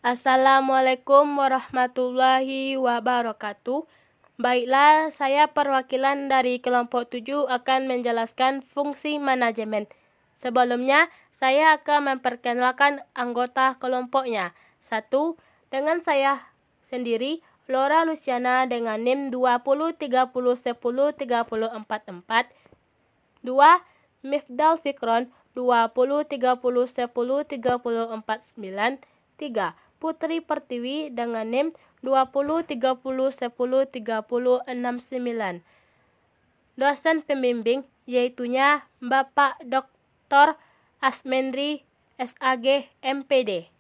Assalamualaikum warahmatullahi wabarakatuh. Baiklah, saya perwakilan dari kelompok 7 akan menjelaskan fungsi manajemen. Sebelumnya, saya akan memperkenalkan anggota kelompoknya. 1. Dengan saya sendiri, Laura Luciana dengan NIM 2030103044. 2. Mifdal Fikron 2030103049. 3. Putri Pertiwi dengan NIM 2030103069. Dosen pembimbing yaitunya Bapak Dr. Asmendri SAG MPD.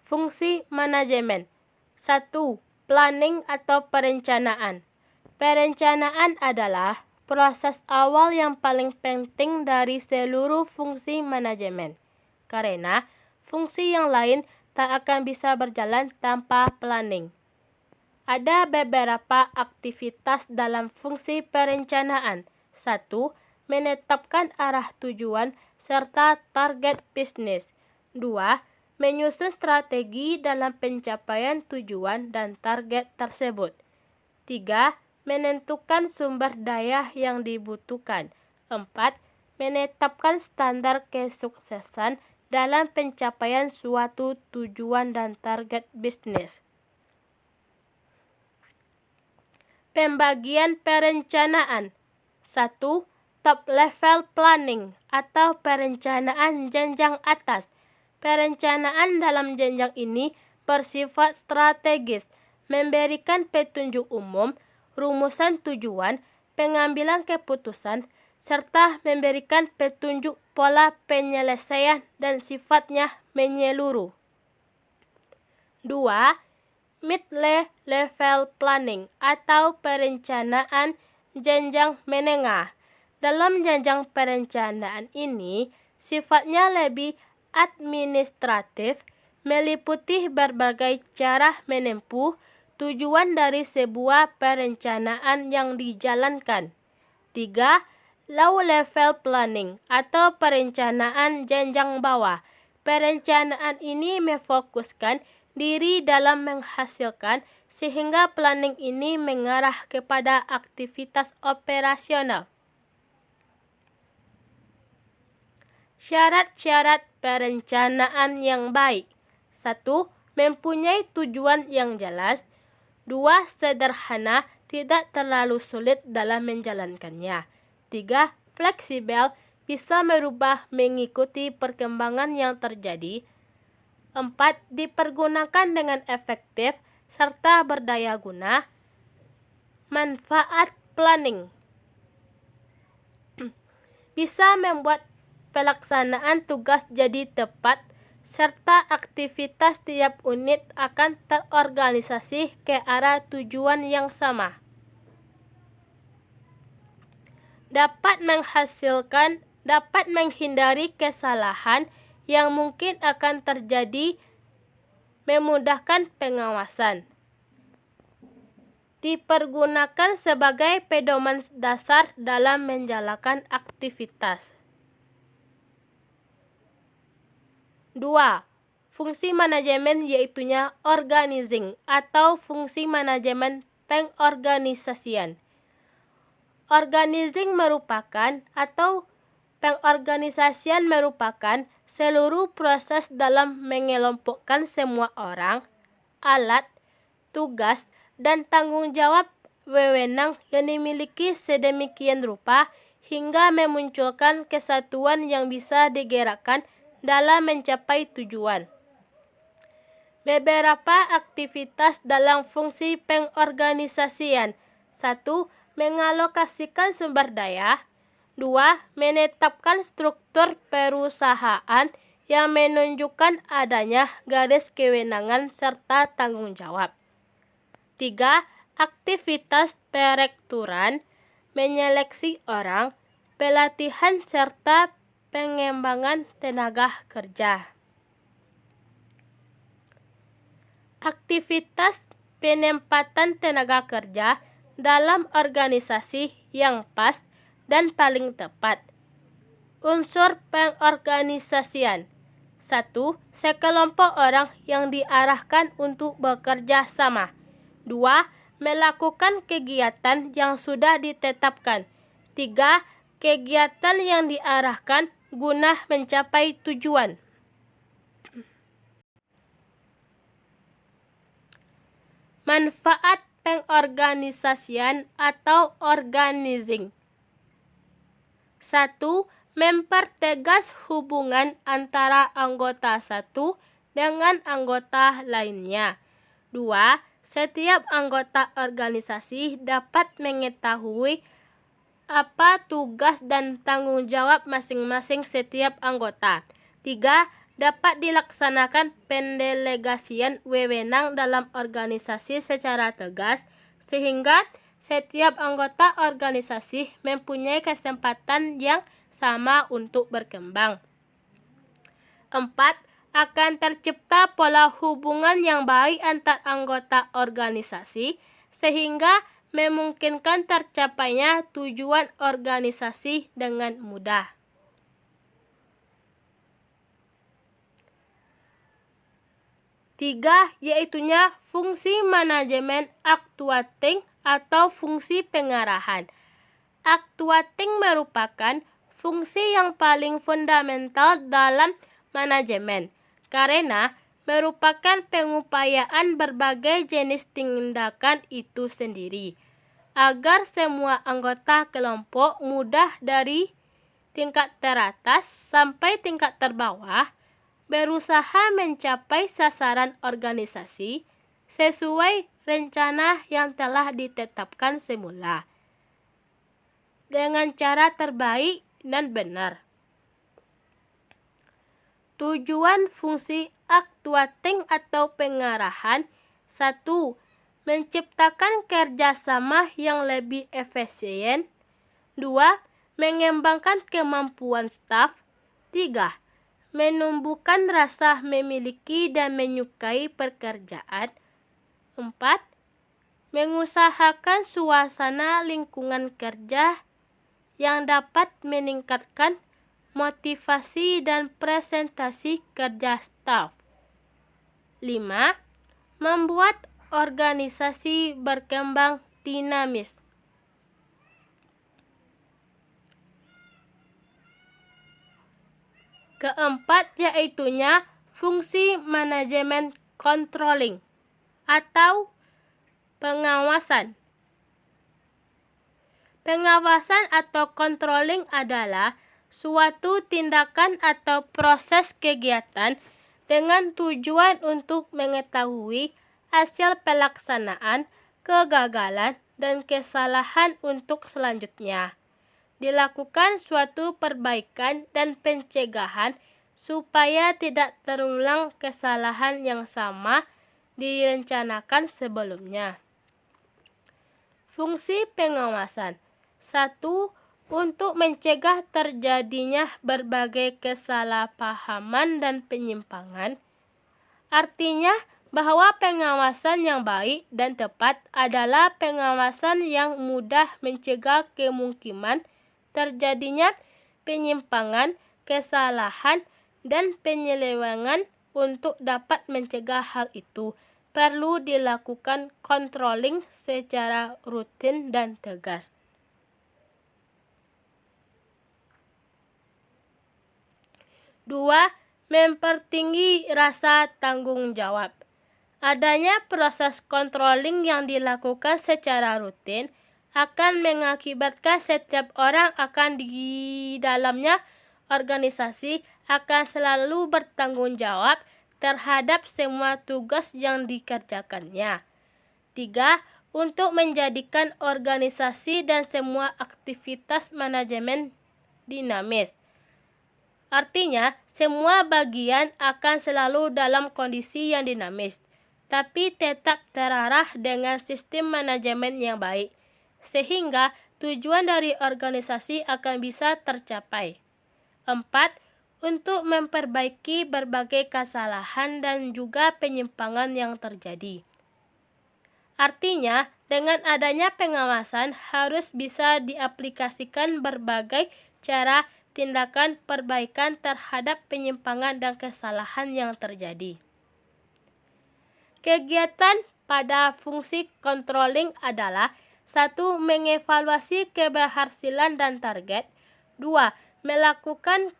Fungsi manajemen. 1. Planning atau perencanaan. Perencanaan adalah proses awal yang paling penting dari seluruh fungsi manajemen. Karena fungsi yang lain tak akan bisa berjalan tanpa planning. Ada beberapa aktivitas dalam fungsi perencanaan. 1. Menetapkan arah tujuan serta target bisnis. 2. Menyusun strategi dalam pencapaian tujuan dan target tersebut. 3. Menentukan sumber daya yang dibutuhkan. 4. Menetapkan standar kesuksesan dalam pencapaian suatu tujuan dan target bisnis. Pembagian perencanaan. 1. Top level planning atau perencanaan jenjang atas. Perencanaan dalam jenjang ini bersifat strategis, memberikan petunjuk umum, rumusan tujuan, pengambilan keputusan, serta memberikan petunjuk pola penyelesaian dan sifatnya menyeluruh. 2. Mid-level planning atau perencanaan jenjang menengah. Dalam jenjang perencanaan ini, sifatnya lebih administratif, meliputi berbagai cara menempuh tujuan dari sebuah perencanaan yang dijalankan. 3. Low level planning atau perencanaan jenjang bawah. Perencanaan ini memfokuskan diri dalam menghasilkan sehingga planning ini mengarah kepada aktivitas operasional. Syarat-syarat perencanaan yang baik. 1. Mempunyai tujuan yang jelas. 2. Sederhana, tidak terlalu sulit dalam menjalankannya. 3. Fleksibel, bisa merubah mengikuti perkembangan yang terjadi. 4. Dipergunakan dengan efektif serta berdaya guna. Manfaat planning. Bisa membuat pelaksanaan tugas jadi tepat, serta aktivitas tiap unit akan terorganisasi ke arah tujuan yang sama. Dapat menghindari kesalahan yang mungkin akan terjadi, memudahkan pengawasan. Dipergunakan sebagai pedoman dasar dalam menjalankan aktivitas. 2. Fungsi manajemen yaitunya organizing atau fungsi manajemen pengorganisasian. Organizing merupakan atau pengorganisasian merupakan seluruh proses dalam mengelompokkan semua orang, alat, tugas, dan tanggung jawab wewenang yang dimiliki sedemikian rupa hingga memunculkan kesatuan yang bisa digerakkan dalam mencapai tujuan. Beberapa aktivitas dalam fungsi pengorganisasian. 1. Mengalokasikan sumber daya. 2. Menetapkan struktur perusahaan yang menunjukkan adanya garis kewenangan serta tanggung jawab. 3. Aktivitas perekrutan, menyeleksi orang, pelatihan serta pengembangan tenaga kerja. Aktivitas penempatan tenaga kerja dalam organisasi yang pas dan paling tepat. Unsur pengorganisasian. 1. Sekelompok orang yang diarahkan untuk bekerja sama. 2. Melakukan kegiatan yang sudah ditetapkan. 3. Kegiatan yang diarahkan guna mencapai tujuan. Manfaat pengorganisasian atau organizing. 1. Mempertegas hubungan antara anggota satu dengan anggota lainnya. 2. Setiap anggota organisasi dapat mengetahui apa tugas dan tanggung jawab masing-masing setiap anggota. 3. Dapat dilaksanakan pendelegasian wewenang dalam organisasi secara tegas, sehingga setiap anggota organisasi mempunyai kesempatan yang sama untuk berkembang. 4. Akan tercipta pola hubungan yang baik antar anggota organisasi, sehingga memungkinkan tercapainya tujuan organisasi dengan mudah. 3. Yaitunya fungsi manajemen actuating atau fungsi pengarahan. Actuating merupakan fungsi yang paling fundamental dalam manajemen, karena merupakan pengupayaan berbagai jenis tindakan itu sendiri, agar semua anggota kelompok mudah dari tingkat teratas sampai tingkat terbawah berusaha mencapai sasaran organisasi sesuai rencana yang telah ditetapkan semula dengan cara terbaik dan benar. Tujuan fungsi actuating atau pengarahan. 1. Menciptakan kerjasama yang lebih efisien. 2. Mengembangkan kemampuan staf. 3. Menumbuhkan rasa memiliki dan menyukai pekerjaan. 4. Mengusahakan suasana lingkungan kerja yang dapat meningkatkan motivasi dan presentasi kerja staf. 5. Membuat organisasi berkembang dinamis. Keempat, yaitunya fungsi manajemen controlling atau pengawasan. Pengawasan atau controlling adalah suatu tindakan atau proses kegiatan dengan tujuan untuk mengetahui hasil pelaksanaan, kegagalan, dan kesalahan untuk selanjutnya. Dilakukan suatu perbaikan dan pencegahan supaya tidak terulang kesalahan yang sama direncanakan sebelumnya. Fungsi pengawasan. 1. Untuk mencegah terjadinya berbagai kesalahpahaman dan penyimpangan. Artinya bahwa pengawasan yang baik dan tepat adalah pengawasan yang mudah mencegah kemungkinan terjadinya penyimpangan, kesalahan, dan penyelewengan. Untuk dapat mencegah hal itu, perlu dilakukan controlling secara rutin dan tegas. 2. Mempertinggi rasa tanggung jawab. Adanya proses controlling yang dilakukan secara rutin akan mengakibatkan setiap orang di dalamnya organisasi akan selalu bertanggung jawab terhadap semua tugas yang dikerjakannya. 3. Untuk menjadikan organisasi dan semua aktivitas manajemen dinamis. Artinya, semua bagian akan selalu dalam kondisi yang dinamis, tapi tetap terarah dengan sistem manajemen yang baik, sehingga tujuan dari organisasi akan bisa tercapai. 4. Untuk memperbaiki berbagai kesalahan dan juga penyimpangan yang terjadi. Artinya, dengan adanya pengawasan harus bisa diaplikasikan berbagai cara tindakan perbaikan terhadap penyimpangan dan kesalahan yang terjadi. Kegiatan pada fungsi controlling adalah 1. Mengevaluasi keberhasilan dan target. 2. Melakukan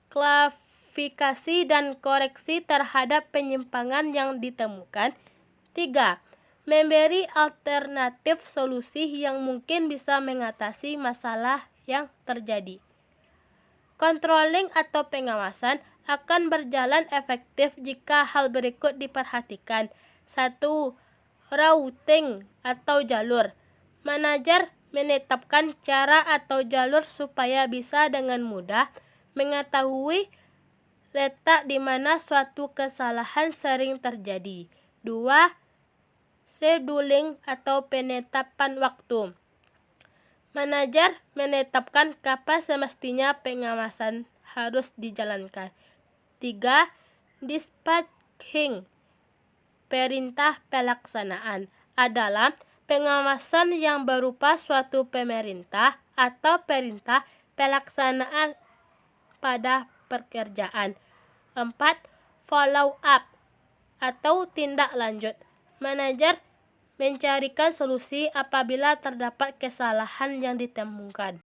klarifikasi dan koreksi terhadap penyimpangan yang ditemukan. 3. Memberi alternatif solusi yang mungkin bisa mengatasi masalah yang terjadi. Controlling atau pengawasan akan berjalan efektif jika hal berikut diperhatikan. 1. Routing atau jalur. Manajer menetapkan cara atau jalur supaya bisa dengan mudah mengetahui letak di mana suatu kesalahan sering terjadi. 2. Scheduling atau penetapan waktu. Manajer menetapkan kapan semestinya pengawasan harus dijalankan. 3. Dispatching, perintah pelaksanaan, adalah pengawasan yang berupa suatu pemerintah atau perintah pelaksanaan pada pekerjaan. 4. Follow up atau tindak lanjut. Manajer mencarikan solusi apabila terdapat kesalahan yang ditemukan.